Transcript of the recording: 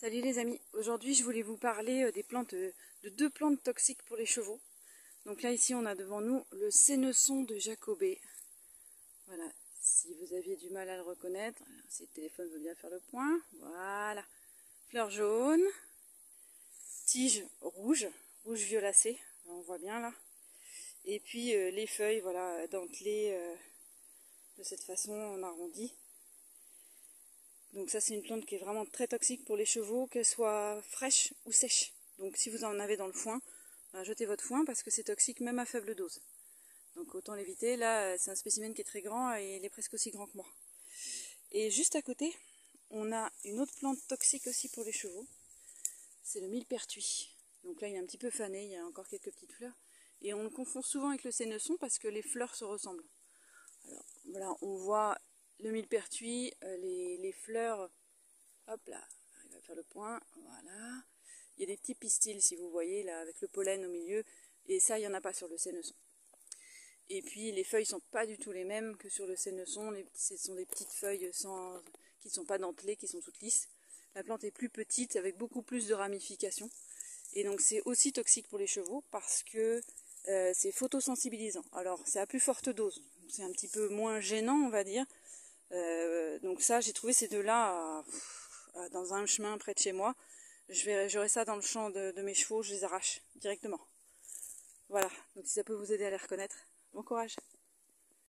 Salut les amis, aujourd'hui je voulais vous parler de deux plantes toxiques pour les chevaux. Donc là ici on a devant nous le sénesson de Jacobée. Voilà, si vous aviez du mal à le reconnaître, si le téléphone veut bien faire le point, voilà. Fleurs jaunes, tiges rouges, rouge violacé, on voit bien là. Et puis les feuilles, voilà, dentelées de cette façon en arrondi. Donc ça c'est une plante qui est vraiment très toxique pour les chevaux, qu'elle soit fraîche ou sèche. Donc si vous en avez dans le foin, jetez votre foin parce que c'est toxique même à faible dose. Donc autant l'éviter. Là c'est un spécimen qui est très grand et il est presque aussi grand que moi. Et juste à côté, on a une autre plante toxique aussi pour les chevaux. C'est le millepertuis. Donc là il est un petit peu fané, il y a encore quelques petites fleurs. Et on le confond souvent avec le sénesson parce que les fleurs se ressemblent. Alors voilà, on voit le millepertuis, les fleurs, hop là, j'arrive à faire le point, voilà. Il y a des petits pistils si vous voyez là avec le pollen au milieu, et ça il n'y en a pas sur le sénesson. Et puis les feuilles sont pas du tout les mêmes que sur le sénesson, ce sont des petites feuilles qui ne sont pas dentelées, qui sont toutes lisses. La plante est plus petite avec beaucoup plus de ramifications, et donc c'est aussi toxique pour les chevaux parce que c'est photosensibilisant. Alors c'est à plus forte dose, c'est un petit peu moins gênant on va dire. Donc ça j'ai trouvé ces deux-là dans un chemin près de chez moi. J'aurai ça dans le champ de mes chevaux, je les arrache directement. Voilà, donc si ça peut vous aider à les reconnaître, bon courage.